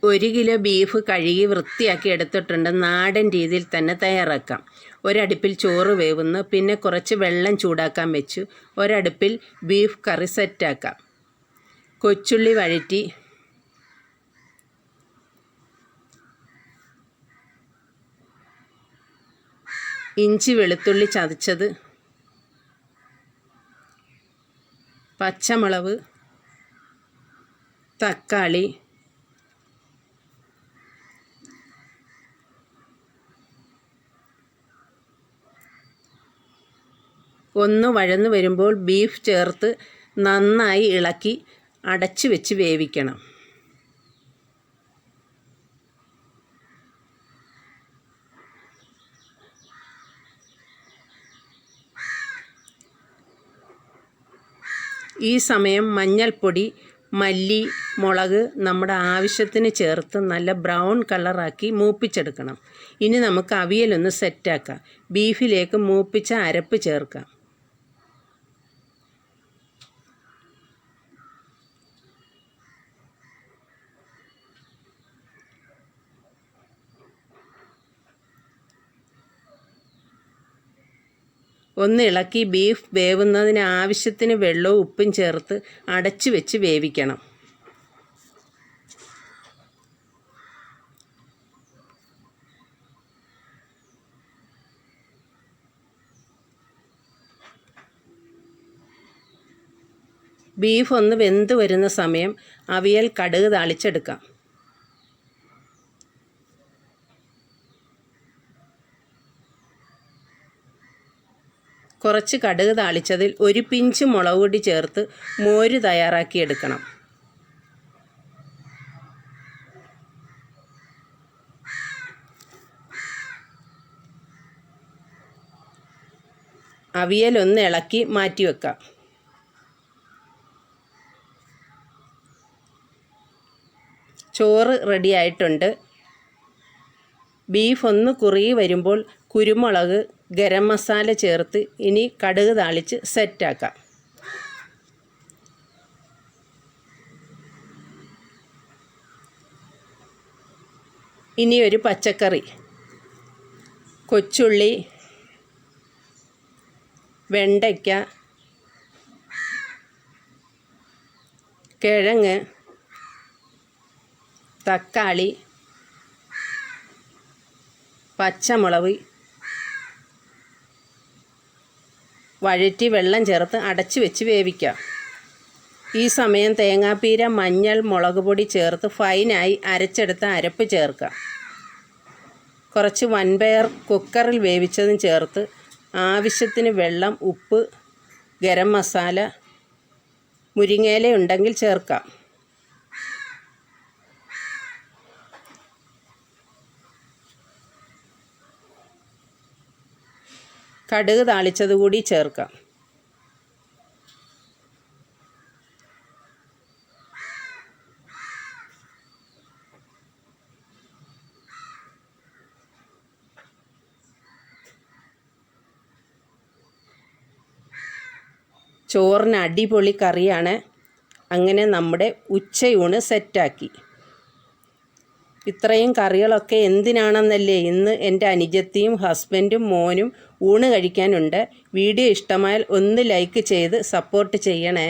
1 kilo beef കഴുകി വൃത്തിയാക്കി എടുത്തിട്ടുണ്ട്. നാടൻ രീതിയിൽ തന്നെ തയ്യാറാക്കാം. ഒരടുപ്പിൽ ചോറ് വേവുന്നു. പിന്നെ കുറച്ച് വെള്ളം ചൂടാക്കാൻ വെച്ചു. ഒരടുപ്പിൽ ബീഫ് കറി സെറ്റാക്കാം. കൊച്ചുള്ളി വഴറ്റി ഇഞ്ചി വെളുത്തുള്ളി ചതച്ചത്, പച്ചമുളക്, തക്കാളി, ഒന്ന് വഴന്നു വരുമ്പോൾ ബീഫ് ചേർത്ത് നന്നായി ഇളക്കി അടച്ചു വെച്ച് വേവിക്കണം. ഈ സമയം മഞ്ഞൾപ്പൊടി, മല്ലി, മുളക് നമ്മുടെ ആവശ്യത്തിന് ചേർത്ത് നല്ല ബ്രൗൺ കളറാക്കി മൂപ്പിച്ചെടുക്കണം. ഇനി നമുക്ക് അവിയലൊന്ന് സെറ്റാക്കാം. ബീഫിലേക്ക് മൂപ്പിച്ച അരപ്പ് ചേർക്കാം. ഒന്ന് ഇളക്കി ബീഫ് വേവുന്നതിന് ആവശ്യത്തിന് വെള്ളവും ഉപ്പും ചേർത്ത് അടച്ചു വെച്ച് വേവിക്കണം. ബീഫ് ഒന്ന് വെന്ത് വരുന്ന സമയം അവിയൽ കടുക് താളിച്ചെടുക്കാം. കുറച്ച് കടുക് താളിച്ചതിൽ ഒരു പിഞ്ച് മുളക് പൊടി ചേർത്ത് മോര് തയ്യാറാക്കിയെടുക്കണം. അവിയലൊന്ന് ഇളക്കി മാറ്റിവെക്കാം. ചോറ് റെഡിയായിട്ടുണ്ട്. ബീഫ് ഒന്ന് കുറുകി വരുമ്പോൾ കുരുമുളക്, ഗരം മസാല ചേർത്ത് ഇനി കടുക് താളിച്ച് സെറ്റാക്കാം. ഇനി ഒരു പച്ചക്കറി, കൊച്ചുള്ളി, വെണ്ടയ്ക്ക, കിഴങ്ങ്, തക്കാളി, പച്ചമുളക് വഴറ്റി വെള്ളം ചേർത്ത് അടച്ചു വെച്ച് വേവിക്കാം. ഈ സമയം തേങ്ങാപ്പീര, മഞ്ഞൾ, മുളക് പൊടി ചേർത്ത് ഫൈനായി അരച്ചെടുത്ത അരപ്പ് ചേർക്കാം. കുറച്ച് വൻപയർ കുക്കറിൽ വേവിച്ചതും ചേർത്ത് ആവശ്യത്തിന് വെള്ളം, ഉപ്പ്, ഗരം മസാല, മുരിങ്ങയില ഉണ്ടെങ്കിൽ ചേർക്കാം. കടുക് താളിച്ചത് കൂടി ചേർക്കാം. ചോറിന് അടിപൊളി കറിയാണ്. അങ്ങനെ നമ്മുടെ ഉച്ചയൂണ് സെറ്റാക്കി. ഇത്രയും കറികളൊക്കെ എന്തിനാണെന്നല്ലേ ഇന്ന് എൻ്റെ അനുജത്തിയും ഹസ്ബൻഡും മോനും ഊണ് കഴിക്കാനുണ്ട്. വീഡിയോ ഇഷ്ടമായാൽ ഒന്ന് ലൈക്ക് ചെയ്ത് സപ്പോർട്ട് ചെയ്യണേ.